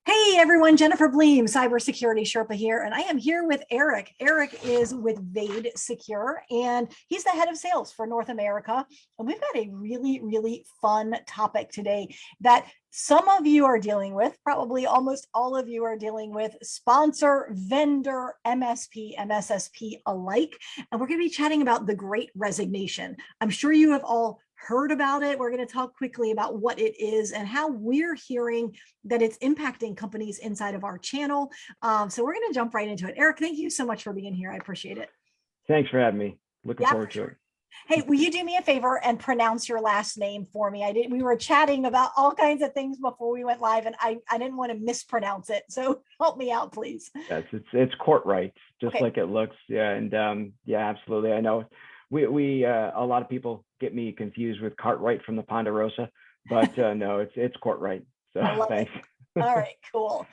Hey everyone, Jennifer Bleam, Cybersecurity Sherpa here, and I am here with Eric. Eric is with Vade Secure, and he's the head of sales for North America. And we've got a really fun topic today that some of you are dealing with, probably almost all of you are dealing with, sponsor, vendor, MSP, MSSP alike. And we're going to be chatting about the Great Resignation. I'm sure you have all heard about it. We're going to talk quickly about what it is and how we're hearing that it's impacting companies inside of our channel. So we're going to jump right into it. Eric, thank you so much for being here. I appreciate it. Thanks for having me. Looking forward to it. Hey, will you do me a favor and pronounce your last name for me? We were chatting about all kinds of things before we went live, and I didn't want to mispronounce it. So help me out, please. Yes, it's Courtwright, just like it looks. Yeah, and yeah, absolutely. I know we a lot of people get me confused with Cartwright from the Ponderosa, but no, it's Courtwright. So thanks. All right, cool.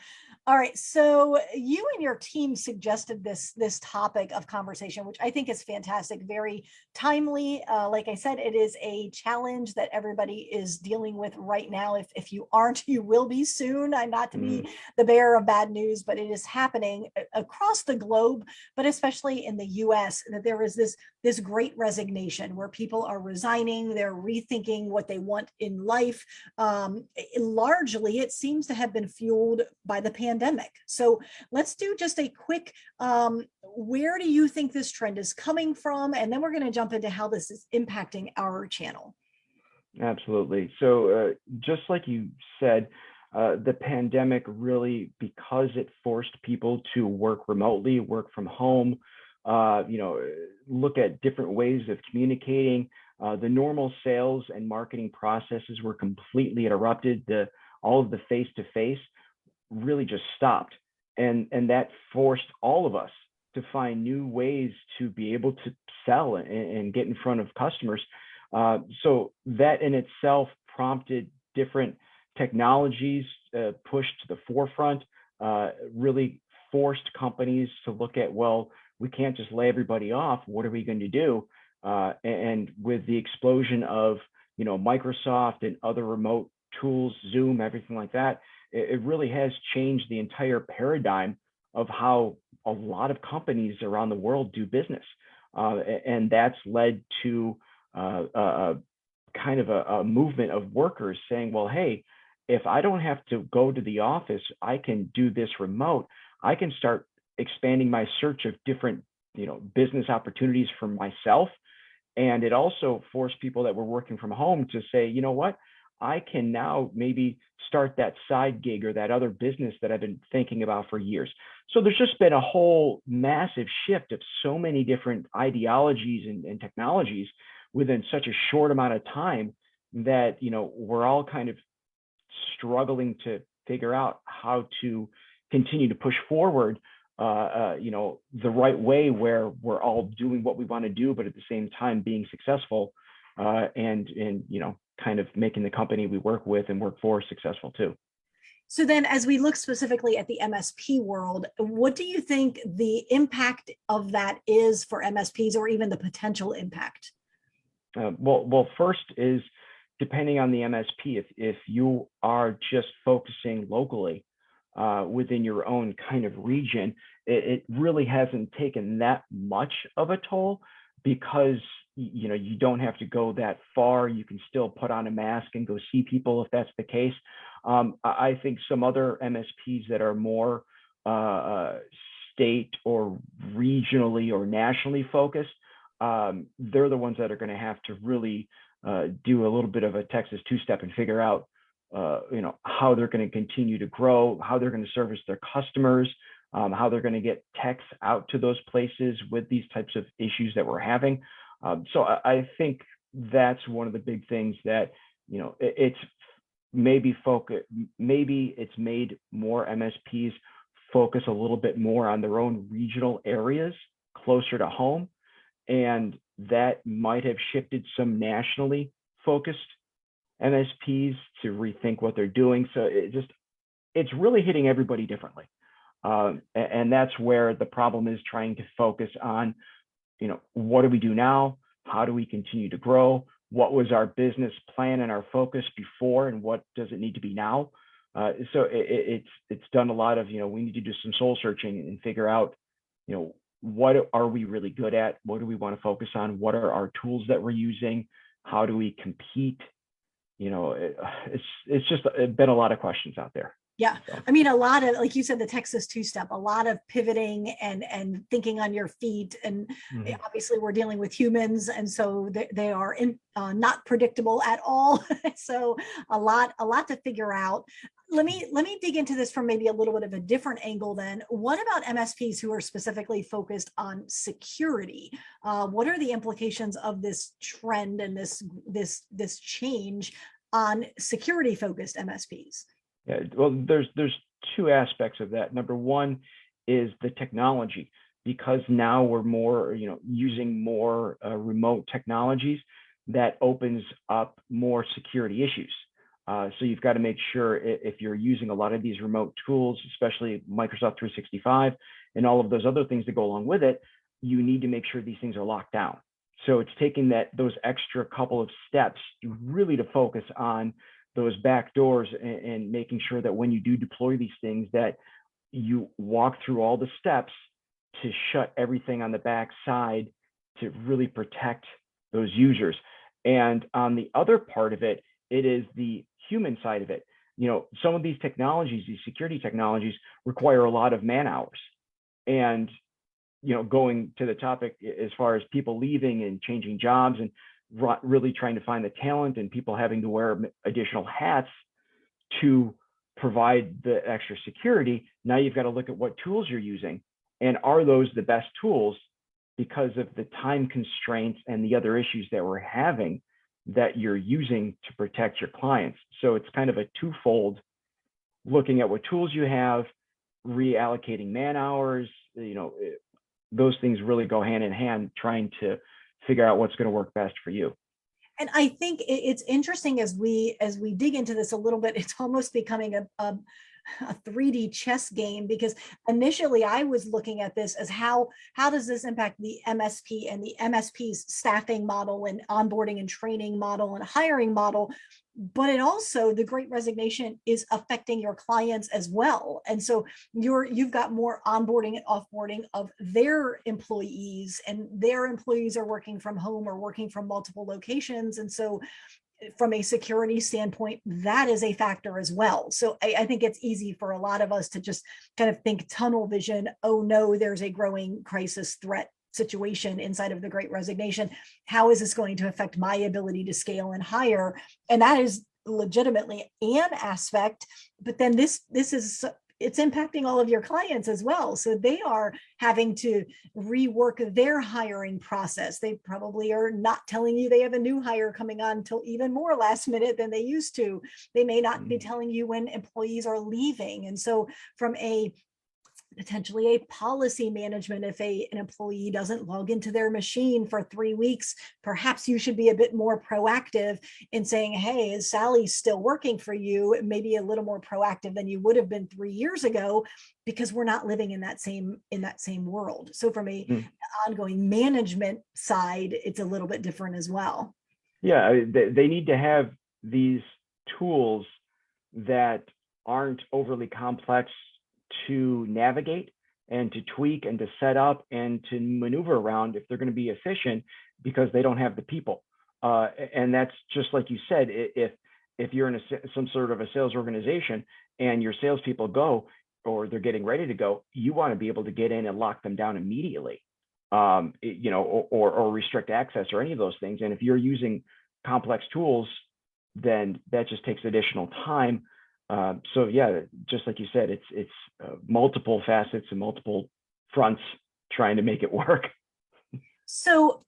All right, so you and your team suggested this topic of conversation, which I think is fantastic, very timely. Like I said, it is a challenge that everybody is dealing with right now. If you aren't, you will be soon. I'm not to be the bearer of bad news, but it is happening across the globe, but especially in the US, that there is this great resignation where people are resigning, they're rethinking what they want in life. Largely, it seems to have been fueled by the pandemic. So let's do just a quick, where do you think this trend is coming from? And then we're going to jump into how this is impacting our channel. Absolutely. So just like you said, the pandemic really, because it forced people to work remotely, work from home, look at different ways of communicating. The normal sales and marketing processes were completely interrupted. All of the face-to-face really just stopped. And that forced all of us to find new ways to be able to sell and get in front of customers. So that in itself prompted different technologies pushed to the forefront, really forced companies to look at, well, we can't just lay everybody off. What are we going to do? And with the explosion of, Microsoft and other remote tools, Zoom, everything like that, it really has changed the entire paradigm of how a lot of companies around the world do business. And that's led to kind of a movement of workers saying, well, hey, if I don't have to go to the office, I can do this remote. I can start expanding my search of different, business opportunities for myself. And it also forced people that were working from home to say, you know what, I can now maybe start that side gig or that other business that I've been thinking about for years. So there's just been a whole massive shift of so many different ideologies and technologies within such a short amount of time that, we're all kind of struggling to figure out how to continue to push forward, the right way where we're all doing what we want to do, but at the same time being successful and kind of making the company we work with and work for successful too. So then as we look specifically at the MSP world, what do you think the impact of that is for MSPs, or even the potential impact? Well, first is depending on the MSP. If you are just focusing locally within your own kind of region, it really hasn't taken that much of a toll because you don't have to go that far. You can still put on a mask and go see people if that's the case. I think some other MSPs that are more state or regionally or nationally focused, they're the ones that are going to have to really do a little bit of a Texas two-step and figure out how they're going to continue to grow, how they're going to service their customers, how they're going to get techs out to those places with these types of issues that we're having. So I think that's one of the big things that, it's maybe it's made more MSPs focus a little bit more on their own regional areas closer to home. And that might have shifted some nationally focused MSPs to rethink what they're doing. So it's really hitting everybody differently. And that's where the problem is, trying to focus on, what do we do now? How do we continue to grow? What was our business plan and our focus before, and what does it need to be now? So it's done a lot of, we need to do some soul searching and figure out, what are we really good at? What do we want to focus on? What are our tools that we're using? How do we compete? It's just been a lot of questions out there. Yeah. So, I mean, a lot of, like you said, the Texas two-step, a lot of pivoting and thinking on your feet. And mhm. obviously we're dealing with humans. And so they are not predictable at all. So a lot to figure out. Let me dig into this from maybe a little bit of a different angle then. What about MSPs who are specifically focused on security? What are the implications of this trend and this change on security focused MSPs? Yeah, well, there's two aspects of that. Number one is the technology, because now we're more, using more remote technologies. That opens up more security issues. So you've got to make sure, if you're using a lot of these remote tools, especially Microsoft 365 and all of those other things that go along with it, you need to make sure these things are locked down. So it's taking those extra couple of steps really to focus on those back doors, and making sure that when you do deploy these things, that you walk through all the steps to shut everything on the back side to really protect those users. And on the other part of it, it is the human side of it. Some of these technologies, these security technologies, require a lot of man hours. And going to the topic as far as people leaving and changing jobs, and really trying to find the talent, and people having to wear additional hats to provide the extra security. Now you've got to look at what tools you're using, and are those the best tools, because of the time constraints and the other issues that we're having that you're using to protect your clients. So it's kind of a twofold: looking at what tools you have, reallocating man hours. Those things really go hand in hand, trying to figure out what's going to work best for you. And I think it's interesting as we dig into this a little bit. It's almost becoming a 3D chess game, because initially I was looking at this as how does this impact the MSP and the MSP's staffing model and onboarding and training model and hiring model. But it also, the Great Resignation is affecting your clients as well. And so you've got more onboarding and offboarding of their employees, and their employees are working from home or working from multiple locations. And so from a security standpoint, that is a factor as well. So I think it's easy for a lot of us to just kind of think tunnel vision. Oh no, there's a growing crisis threat situation inside of the Great Resignation. How is this going to affect my ability to scale and hire? And that is legitimately an aspect. But then this is, it's impacting all of your clients as well. So they are having to rework their hiring process. They probably are not telling you they have a new hire coming on until even more last minute than they used to. They may not be telling you when employees are leaving. And so from a potentially a policy management, if an employee doesn't log into their machine for 3 weeks, perhaps you should be a bit more proactive in saying, hey, is Sally still working for you? Maybe a little more proactive than you would have been 3 years ago, because we're not living in that same world. So from a ongoing management side, it's a little bit different as well. Yeah, they need to have these tools that aren't overly complex to navigate and to tweak and to set up and to maneuver around if they're going to be efficient, because they don't have the people. And that's just like you said, if you're in some sort of a sales organization and your salespeople go, or they're getting ready to go, you want to be able to get in and lock them down immediately, or restrict access or any of those things. And if you're using complex tools, then that just takes additional time. So yeah, just like you said, it's multiple facets and multiple fronts trying to make it work. So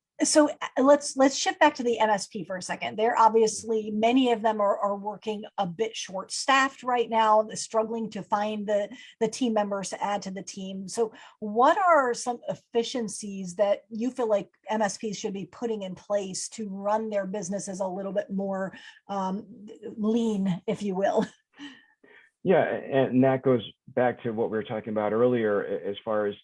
let's shift back to the MSP for a second. They're obviously, many of them are working a bit short staffed right now, struggling to find the team members to add to the team. So what are some efficiencies that you feel like MSPs should be putting in place to run their businesses a little bit more lean, if you will? Yeah, and that goes back to what we were talking about earlier, as far as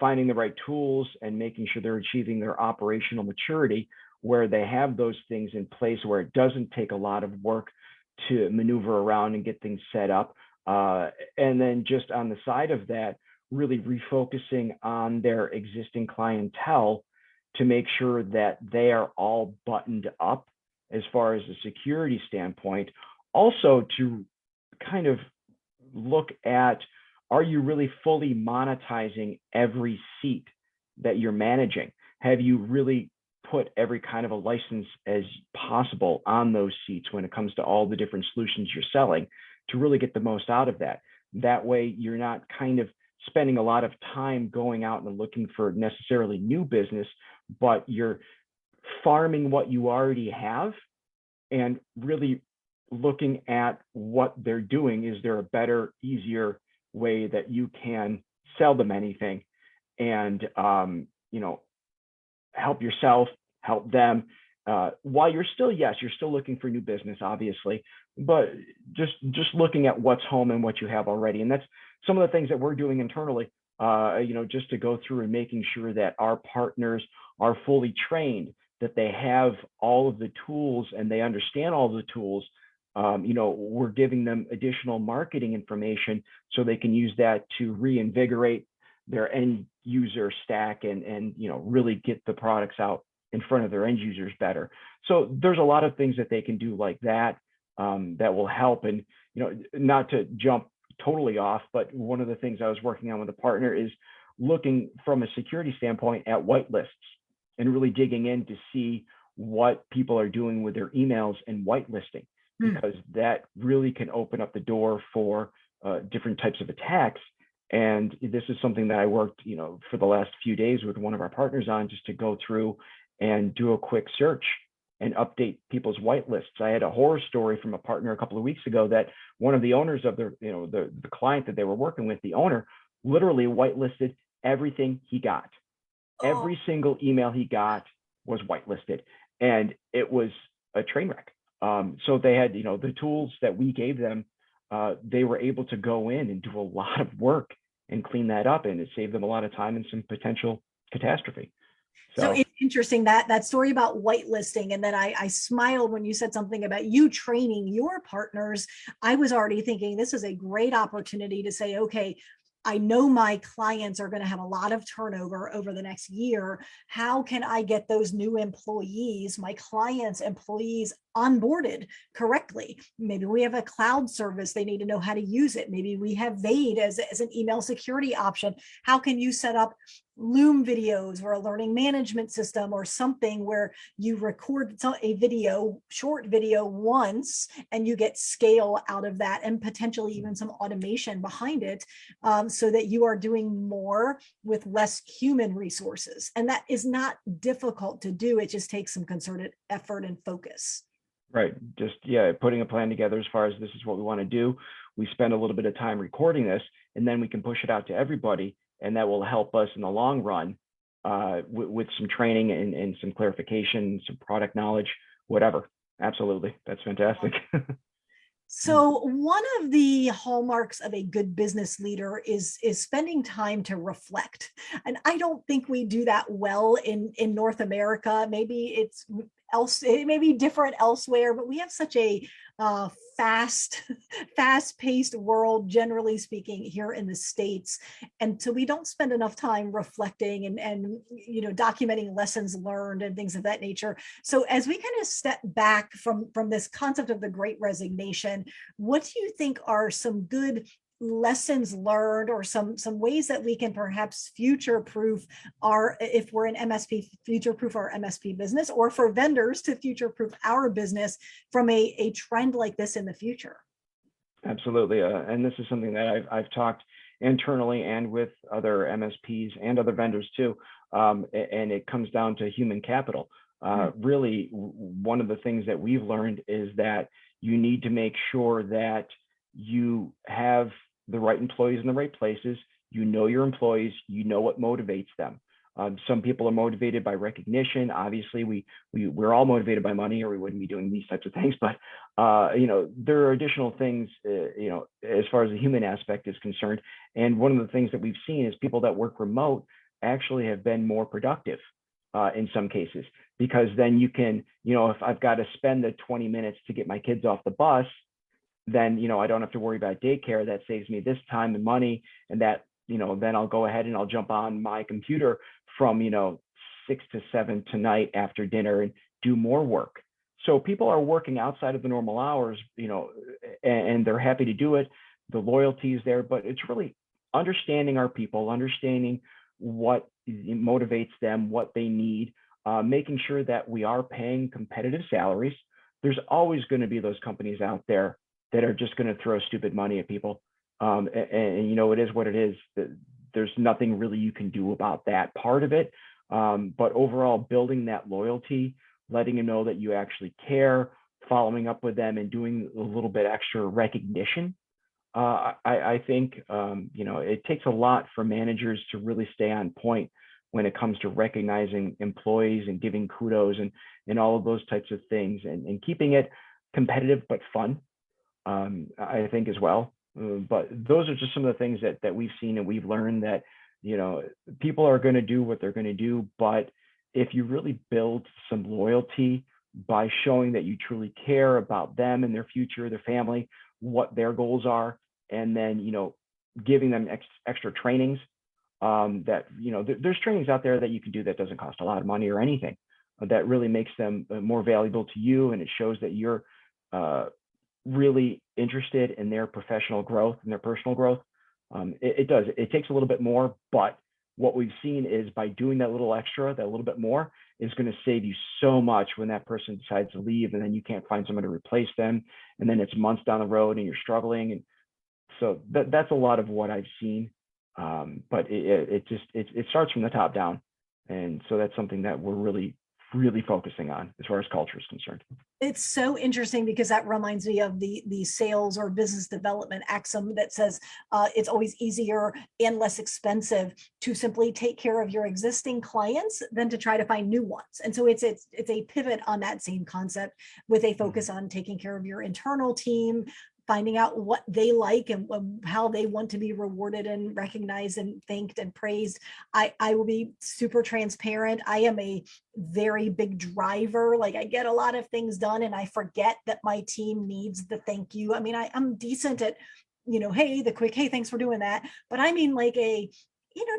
finding the right tools and making sure they're achieving their operational maturity, where they have those things in place, where it doesn't take a lot of work to maneuver around and get things set up. And then just on the side of that, really refocusing on their existing clientele to make sure that they are all buttoned up as far as a security standpoint. Also to kind of look at, are you really fully monetizing every seat that you're managing? Have you really put every kind of a license as possible on those seats when it comes to all the different solutions you're selling to really get the most out of that? That way you're not kind of spending a lot of time going out and looking for necessarily new business, but you're farming what you already have and really looking at what they're doing. Is there a better, easier way that you can sell them anything and, you know, help yourself, help them, while you're still, yes, you're still looking for new business, obviously, but just looking at what's home and what you have already. And that's some of the things that we're doing internally, you know, just to go through and making sure that our partners are fully trained, that they have all of the tools and they understand all of the tools. You know, we're giving them additional marketing information so they can use that to reinvigorate their end user stack and you know, really get the products out in front of their end users better. So there's a lot of things that they can do like that, that will help. And, you know, not to jump totally off, but one of the things I was working on with a partner is looking from a security standpoint at whitelists and really digging in to see what people are doing with their emails and whitelisting, because that really can open up the door for different types of attacks. And this is something that I worked, you know, for the last few days with one of our partners on, just to go through and do a quick search and update people's whitelists. I had a horror story from a partner a couple of weeks ago that one of the owners of the, you know, the client that they were working with, the owner, literally whitelisted everything he got. Every single email he got was whitelisted, and it was a train wreck. So they had, you know, the tools that we gave them, they were able to go in and do a lot of work and clean that up, and it saved them a lot of time and some potential catastrophe. So So it's interesting that story about whitelisting. And then I smiled when you said something about you training your partners. I was already thinking this is a great opportunity to say, okay, I know my clients are going to have a lot of turnover over the next year. How can I get those new employees, my clients' employees, onboarded correctly? Maybe we have a cloud service. They need to know how to use it. Maybe we have Vade as an email security option. How can you set up Loom videos or a learning management system or something where you record a video, short video once, and you get scale out of that and potentially even some automation behind it, so that you are doing more with less human resources. And that is not difficult to do. It just takes some concerted effort and focus. right, just, yeah, putting a plan together as far as this is what we want to do. We spend a little bit of time recording this, and then we can push it out to everybody, and that will help us in the long run, with some training and some clarification, some product knowledge, whatever. Absolutely, that's fantastic. So one of the hallmarks of a good business leader is spending time to reflect. And I don't think we do that well in North America. Maybe it's else, it may be different elsewhere, but we have such a fast-paced world, generally speaking, here in the States. And so we don't spend enough time reflecting and you know, documenting lessons learned and things of that nature. So as we kind of step back from this concept of the Great Resignation, what do you think are some good lessons learned or some ways that we can perhaps future proof our, if we're an MSP, future proof our MSP business, or for vendors to future proof our business from a trend like this in the future? Absolutely, and this is something that I've talked internally and with other MSPs and other vendors too, and it comes down to human capital. Really, one of the things that we've learned is that you need to make sure that you have the right employees in the right places. You know your employees, you know what motivates them. Some people are motivated by recognition. Obviously, we're all motivated by money, or we wouldn't be doing these types of things. But you know, there are additional things, you know, as far as the human aspect is concerned. And one of the things that we've seen is people that work remote actually have been more productive in some cases, because then you can, you know, if I've got to spend the 20 minutes to get my kids off the bus, then, I don't have to worry about daycare. That saves me this time and money. And that, then I'll go ahead and I'll jump on my computer from, 6 to 7 tonight after dinner and do more work. So people are working outside of the normal hours, and they're happy to do it. The loyalty is there, but it's really understanding our people, understanding what motivates them, what they need, making sure that we are paying competitive salaries. There's always going to be those companies out there that are just going to throw stupid money at people. And it is what it is. There's nothing really you can do about that part of it. But overall, building that loyalty, letting them know that you actually care, following up with them and doing a little bit extra recognition. I think, it takes a lot for managers to really stay on point when it comes to recognizing employees and giving kudos and all of those types of things, and keeping it competitive but fun, I think, as well. But those are just some of the things that we've seen and we've learned, that, people are going to do what they're going to do. But if you really build some loyalty by showing that you truly care about them and their future, their family, what their goals are, and then, giving them extra trainings, that, there's trainings out there that you can do that doesn't cost a lot of money or anything, that really makes them more valuable to you. And it shows that you're really interested in their professional growth and their personal growth. It takes a little bit more, but what we've seen is by doing that little extra, that little bit more, is going to save you so much when that person decides to leave, and then you can't find someone to replace them, and then it's months down the road and you're struggling. And so that's a lot of what I've seen. But it starts from the top down, and so that's something that we're really focusing on as far as culture is concerned. It's so interesting because that reminds me of the sales or business development axiom that says it's always easier and less expensive to simply take care of your existing clients than to try to find new ones. And so it's a pivot on that same concept, with a focus on taking care of your internal team, finding out what they like and how they want to be rewarded and recognized and thanked and praised. I will be super transparent. I am a very big driver. Like, I get a lot of things done and I forget that my team needs the thank you. I mean, I'm decent at, hey, the quick, hey, thanks for doing that. But I mean, like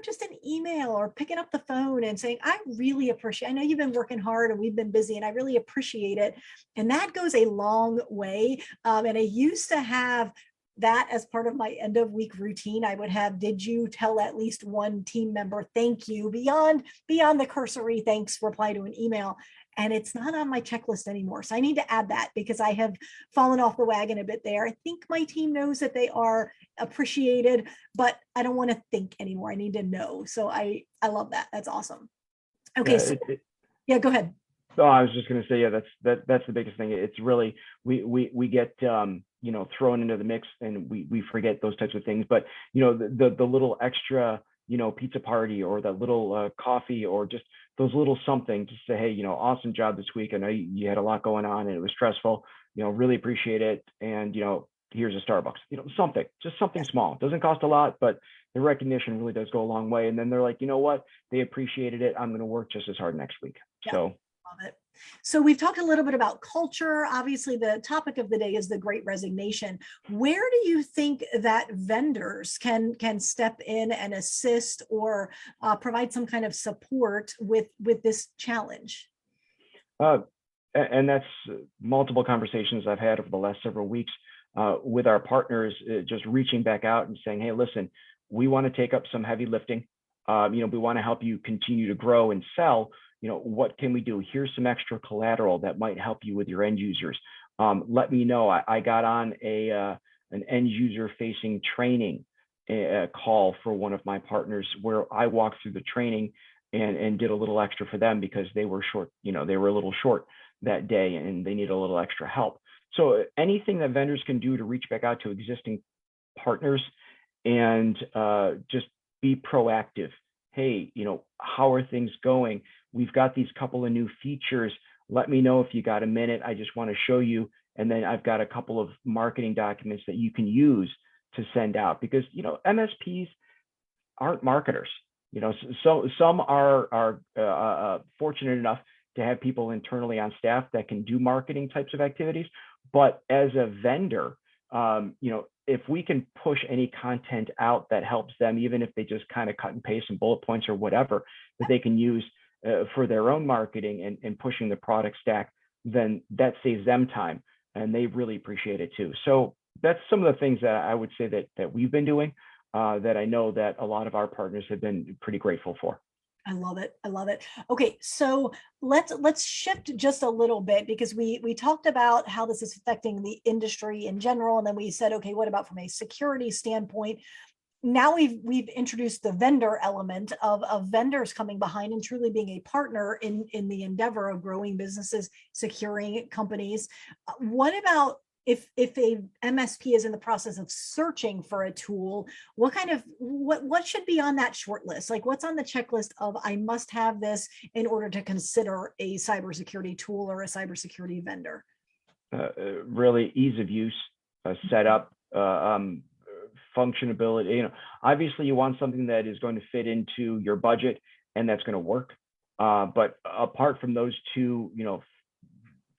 just an email or picking up the phone and saying, I really appreciate, I know you've been working hard and we've been busy and I really appreciate it. And that goes a long way. And I used to have that as part of my end of week routine. I would have, did you tell at least one team member thank you, beyond the cursory thanks reply to an email? And it's not on my checklist anymore. So I need to add that, because I have fallen off the wagon a bit there. I think my team knows that they are appreciated, but I don't want to think anymore. I need to know. So I love that. That's awesome. Okay. Yeah, So yeah, go ahead. No, I was just going to say, yeah, that's the biggest thing. It's really, we get, thrown into the mix, and we forget those types of things. But, the little extra, pizza party, or that little coffee, or just those little something, just say, hey, awesome job this week. I know you had a lot going on and it was stressful, really appreciate it. And, here's a Starbucks, something small. It doesn't cost a lot, but the recognition really does go a long way. And then they're like, you know what, they appreciated it. I'm going to work just as hard next week. Yeah. So. Love it. So we've talked a little bit about culture. Obviously, the topic of the day is the Great Resignation. Where do you think that vendors can step in and assist, or provide some kind of support with this challenge? And that's multiple conversations I've had over the last several weeks with our partners, just reaching back out and saying, hey, listen, we want to take up some heavy lifting. We want to help you continue to grow and sell. What can we do? Here's some extra collateral that might help you with your end users. Let me know. I got on an end user facing training call for one of my partners, where I walked through the training and did a little extra for them, because they were short, they were a little short that day and they need a little extra help. So anything that vendors can do to reach back out to existing partners and just be proactive. Hey, how are things going? We've got these couple of new features. Let me know if you got a minute. I just want to show you. And then I've got a couple of marketing documents that you can use to send out, because, MSPs aren't marketers. So some are fortunate enough to have people internally on staff that can do marketing types of activities. But as a vendor, if we can push any content out that helps them, even if they just kind of cut and paste some bullet points or whatever that they can use for their own marketing and pushing the product stack, then that saves them time, and they really appreciate it too. So that's some of the things that I would say that we've been doing that I know that a lot of our partners have been pretty grateful for. I love it. I love it. Okay, so let's shift just a little bit, because we talked about how this is affecting the industry in general, and then we said, okay, what about from a security standpoint? Now we've introduced the vendor element of vendors coming behind and truly being a partner in the endeavor of growing businesses, securing companies. What about if a MSP is in the process of searching for a tool? What should be on that short list? Like, what's on the checklist of I must have this in order to consider a cybersecurity tool or a cybersecurity vendor? Really ease of use, setup, functionability. Obviously you want something that is going to fit into your budget and that's going to work. But apart from those two,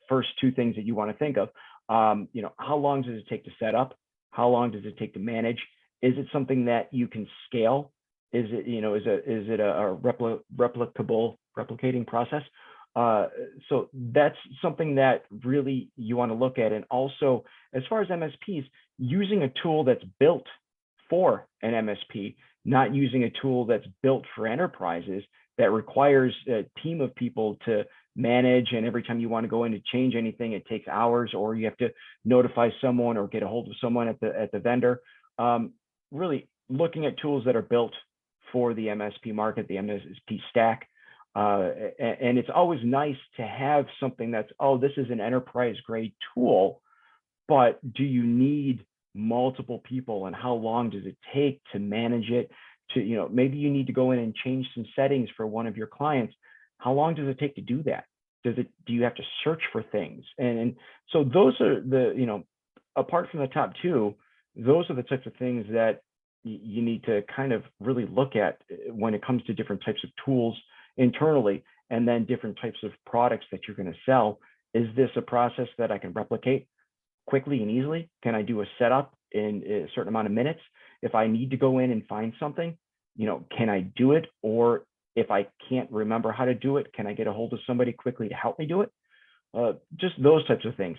first two things that you want to think of, how long does it take to set up? How long does it take to manage? Is it something that you can scale? Is it a replicating process? So that's something that really you want to look at. And also, as far as MSPs, using a tool that's built for an MSP, not using a tool that's built for enterprises that requires a team of people to manage. And every time you want to go in to change anything, it takes hours, or you have to notify someone or get a hold of someone at the vendor. Really looking at tools that are built for the MSP market, the MSP stack. And it's always nice to have something that's, oh, this is an enterprise grade tool, but do you need multiple people, and how long does it take to manage it? To, maybe you need to go in and change some settings for one of your clients. How long does it take to do that? Do you have to search for things? And so those are the, apart from the top two, those are the types of things that you need to kind of really look at when it comes to different types of tools internally, and then different types of products that you're going to sell. Is this a process that I can replicate quickly and easily? Can I do a setup in a certain amount of minutes? If I need to go in and find something, can I do it? Or if I can't remember how to do it, can I get a hold of somebody quickly to help me do it? Just those types of things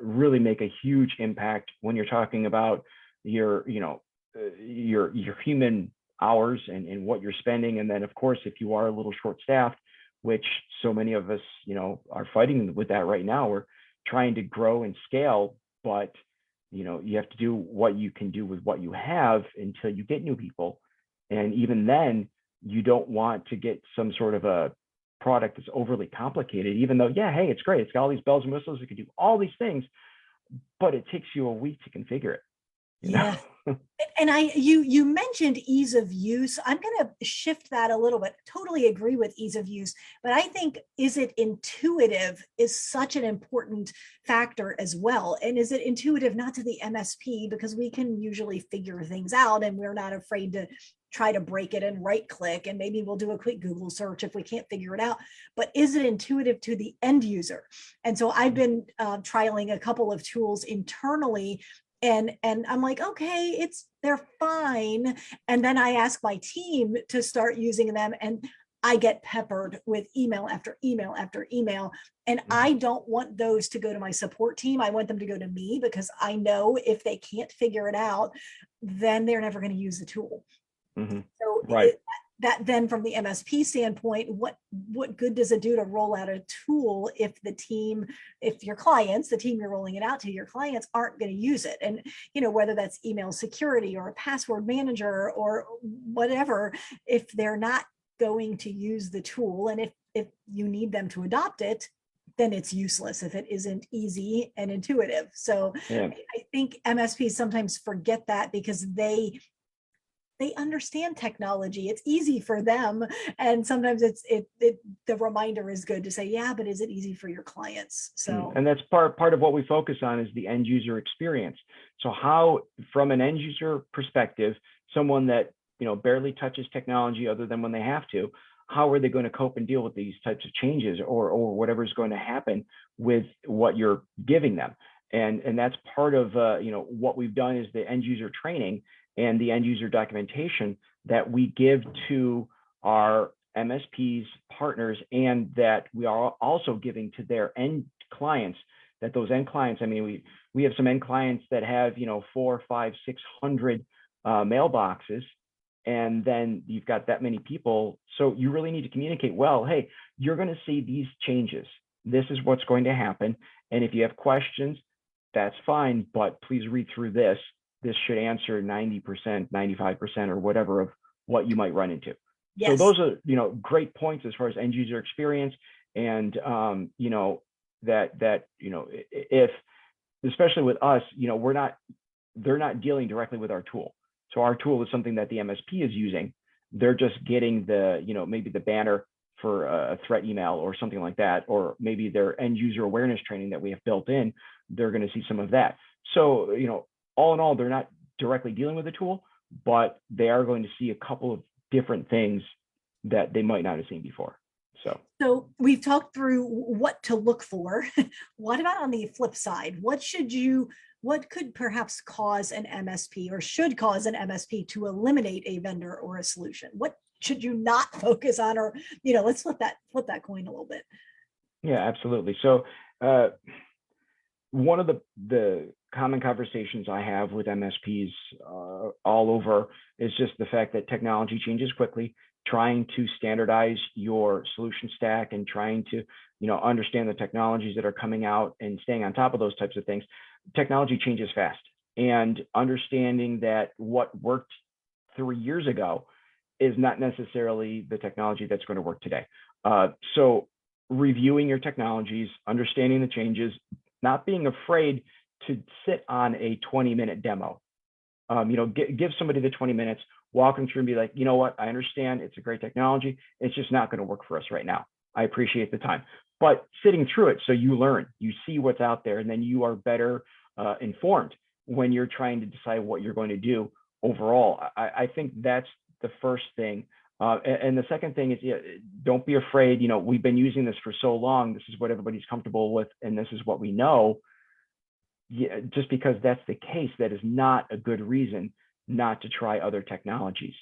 really make a huge impact when you're talking about your human hours and what you're spending. And then, of course, if you are a little short-staffed, which so many of us, are fighting with that right now, we're trying to grow and scale, but you have to do what you can do with what you have until you get new people. And even then, you don't want to get some sort of a product that's overly complicated, even though, yeah, hey, it's great, it's got all these bells and whistles, it can do all these things, but it takes you a week to configure it. Yeah. And you mentioned ease of use. I'm going to shift that a little bit. Totally agree with ease of use, but I think, is it intuitive is such an important factor as well. And is it intuitive not to the MSP, because we can usually figure things out and we're not afraid to try to break it and right click, and maybe we'll do a quick Google search if we can't figure it out. But is it intuitive to the end user? And so I've been trialing a couple of tools internally, and I'm like, okay, they're fine. And then I ask my team to start using them, and I get peppered with email after email after email. And I don't want those to go to my support team. I want them to go to me, because I know if they can't figure it out, then they're never going to use the tool. So Right. that then, from the MSP standpoint, what good does it do to roll out a tool if the team you're rolling it out to, your clients aren't going to use it? And whether that's email security or a password manager or whatever, if they're not going to use the tool, and if you need them to adopt it, then it's useless if it isn't easy and intuitive. So Yeah. I think MSPs sometimes forget that, because they understand technology. It's easy for them. And sometimes the reminder is good to say, yeah, but is it easy for your clients? So, and that's part of what we focus on, is the end user experience. So how, from an end user perspective, someone that, barely touches technology other than when they have to, how are they going to cope and deal with these types of changes or whatever is going to happen with what you're giving them? And that's part of what we've done is the end user training and the end user documentation that we give to our MSPs partners, and that we are also giving to their end clients. That those end clients, I mean, we have some end clients that have 4, 5, 600 mailboxes, and then you've got that many people. So you really need to communicate well. Hey, you're going to see these changes. This is what's going to happen. And if you have questions, that's fine, but please read through this. This should answer 90%, 95%, or whatever of what you might run into. Yes. So those are, great points as far as end user experience. And, if, especially with us, they're not dealing directly with our tool. So our tool is something that the MSP is using. They're just getting the, maybe the banner for a threat email or something like that, or maybe their end user awareness training that we have built in, they're going to see some of that. So, all in all, they're not directly dealing with the tool, but they are going to see a couple of different things that they might not have seen before. So we've talked through what to look for. What about on the flip side? What could perhaps cause an MSP, or should cause an MSP, to eliminate a vendor or a solution? What should you not focus on? Or, let's flip that coin a little bit. Yeah, absolutely. So one of the common conversations I have with MSPs all over is just the fact that technology changes quickly. Trying to standardize your solution stack and trying to, understand the technologies that are coming out and staying on top of those types of things. Technology changes fast, and understanding that what worked 3 years ago is not necessarily the technology that's going to work today. So reviewing your technologies, understanding the changes, not being afraid to sit on a 20-minute demo. Give somebody the 20 minutes, walk them through and be like, you know what, I understand it's a great technology. It's just not going to work for us right now. I appreciate the time. But sitting through it, so you learn, you see what's out there, and then you are better informed when you're trying to decide what you're going to do overall. I think that's the first thing. And the second thing is, don't be afraid. We've been using this for so long. This is what everybody's comfortable with, and this is what we know. Yeah, just because that's the case, that is not a good reason not to try other technologies.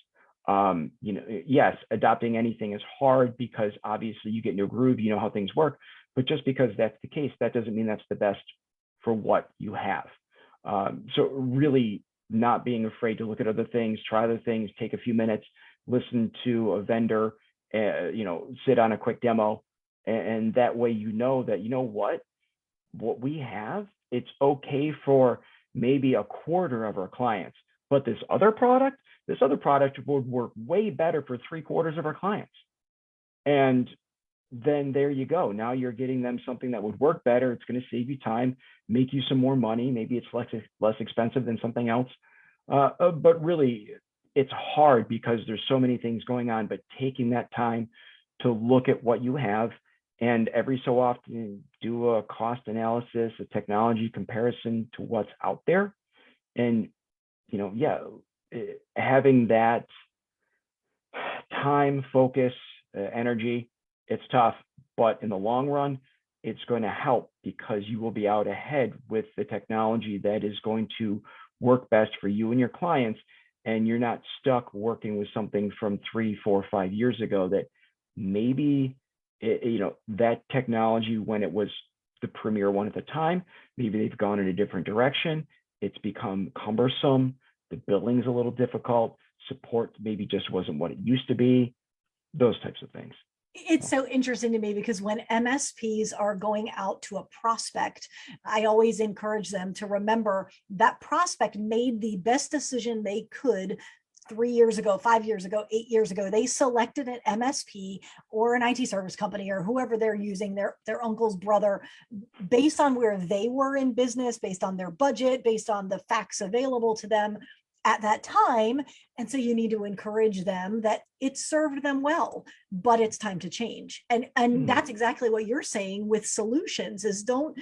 Yes, adopting anything is hard because obviously you get into a groove, you know how things work, but just because that's the case, that doesn't mean that's the best for what you have. So really not being afraid to look at other things, try other things, take a few minutes, listen to a vendor, sit on a quick demo, and that way that, what we have, it's okay for maybe a quarter of our clients, but this other product would work way better for 3/4 of our clients. And then there you go. Now you're getting them something that would work better. It's going to save you time, make you some more money. Maybe it's less expensive than something else. But really, it's hard because there's so many things going on, but taking that time to look at what you have, and every so often do a cost analysis, a technology comparison to what's out there. And, having that time, focus, energy, it's tough, but in the long run, it's going to help because you will be out ahead with the technology that is going to work best for you and your clients. And you're not stuck working with something from 3, 4, 5 years ago that maybe that technology, when it was the premier one at the time, maybe they've gone in a different direction. It's become cumbersome. The billing's a little difficult. Support maybe just wasn't what it used to be. Those types of things. It's so interesting to me because when MSPs are going out to a prospect, I always encourage them to remember that prospect made the best decision they could 3 years ago, 5 years ago, 8 years ago. They selected an MSP or an IT service company or whoever they're using, their uncle's brother, based on where they were in business, based on their budget, based on the facts available to them at that time. And so you need to encourage them that it served them well, but it's time to change. And that's exactly what you're saying with solutions is don't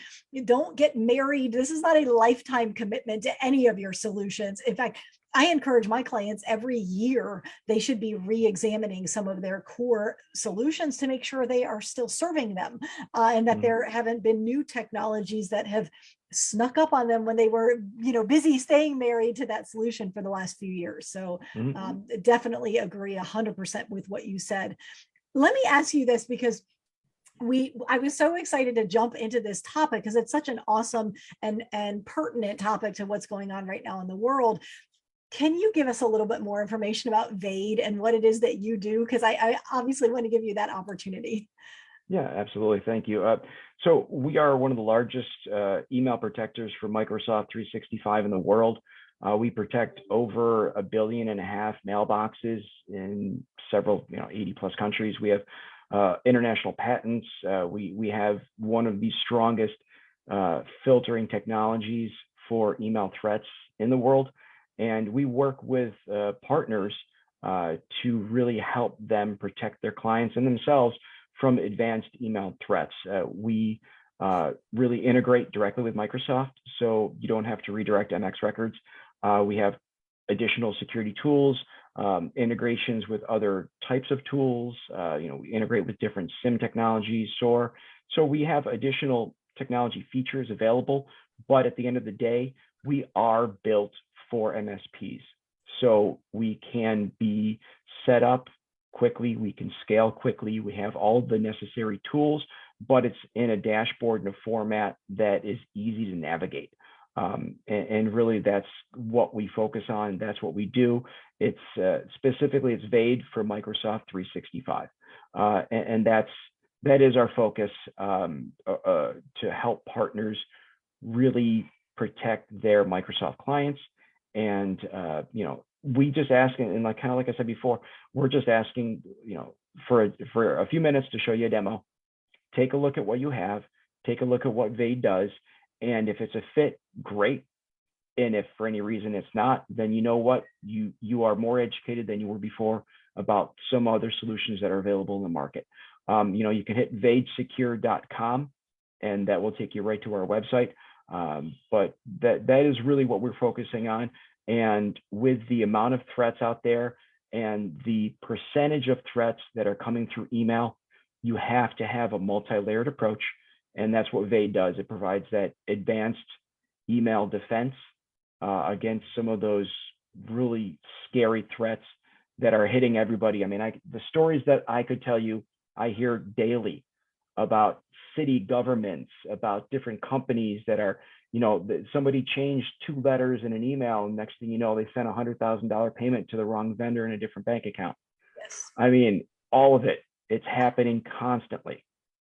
get married. This is not a lifetime commitment to any of your solutions. In fact, I encourage my clients every year, they should be re-examining some of their core solutions to make sure they are still serving them, and that there haven't been new technologies that have snuck up on them when they were, busy staying married to that solution for the last few years. So definitely agree 100% with what you said. Let me ask you this, because I was so excited to jump into this topic because it's such an awesome and pertinent topic to what's going on right now in the world. Can you give us a little bit more information about Vade and what it is that you do? Because I obviously want to give you that opportunity. Yeah, absolutely. Thank you. So we are one of the largest email protectors for Microsoft 365 in the world. We protect over 1.5 billion mailboxes in several, 80 plus countries. We have international patents. We have one of the strongest filtering technologies for email threats in the world. And we work with partners to really help them protect their clients and themselves from advanced email threats. We really integrate directly with Microsoft, so you don't have to redirect MX records. We have additional security tools, integrations with other types of tools. We integrate with different SIM technologies, SOAR. So we have additional technology features available, but at the end of the day, we are built for MSPs. So we can be set up quickly, we can scale quickly, we have all the necessary tools, but it's in a dashboard in a format that is easy to navigate. And really that's what we focus on, that's what we do. It's specifically, it's Vade for Microsoft 365. And that is our focus, to help partners really protect their Microsoft clients. And we just ask, and like kind of like I said before, we're just asking, for a few minutes to show you a demo. Take a look at what you have, take a look at what Vade does, and if it's a fit, great. And if for any reason it's not, then you know what, you are more educated than you were before about some other solutions that are available in the market. You can hit vadesecure.com, and that will take you right to our website. But that is really what we're focusing on. And with the amount of threats out there and the percentage of threats that are coming through email, you have to have a multi-layered approach. And that's what Vade does. It provides that advanced email defense against some of those really scary threats that are hitting everybody. I mean, the stories that I could tell you, I hear daily about city governments, about different companies that are, somebody changed 2 letters in an email, and next thing you know, they sent $100,000 payment to the wrong vendor in a different bank account. Yes. I mean, all of it, it's happening constantly.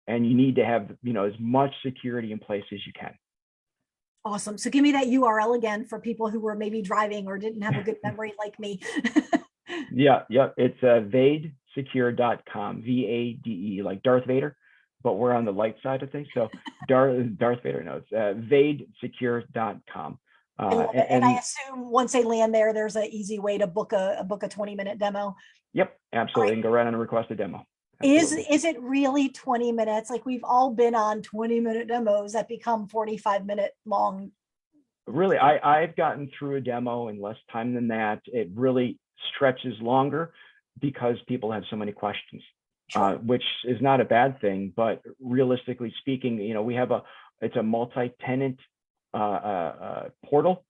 And you need to have, as much security in place as you can. Awesome. So give me that URL again for people who were maybe driving or didn't have a good memory like me. Yeah. It's vadesecure.com, VADE, like Darth Vader, but we're on the light side of things. So Darth Vader, no, it's vadesecure.com. And I assume once they land there, there's an easy way to book a 20-minute demo. Yep, absolutely. Right. You can go right on and request a demo. Absolutely. Is it really 20 minutes? Like, we've all been on 20-minute demos that become 45-minute long. Really, I've gotten through a demo in less time than that. It really stretches longer because people have so many questions, sure. Which is not a bad thing. But realistically speaking, we have it's a multi-tenant portal,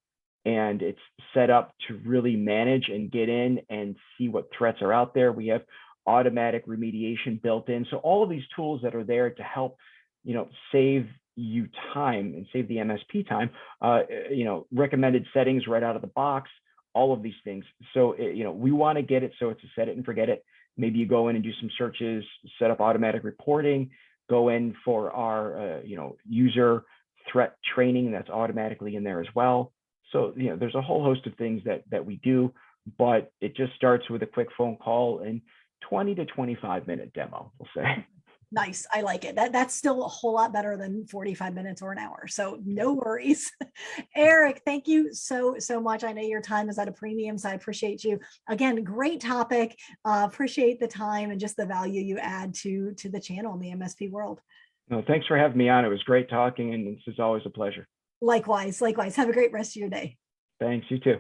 and it's set up to really manage and get in and see what threats are out there. We have automatic remediation built in. So all of these tools that are there to help, save you time and save the MSP time, recommended settings right out of the box, all of these things. So, we want to get it so it's a set it and forget it. Maybe you go in and do some searches, set up automatic reporting, go in for our, user threat training that's automatically in there as well. So, there's a whole host of things that we do, but it just starts with a quick phone call and 20 to 25-minute demo, we'll say. Nice. I like it. That's still a whole lot better than 45 minutes or an hour. So no worries. Eric, thank you so much. I know your time is at a premium, so I appreciate you. Again, great topic. Appreciate the time and just the value you add to the channel in the MSP world. No, thanks for having me on. It was great talking, and this is always a pleasure. Likewise. Have a great rest of your day. Thanks. You too.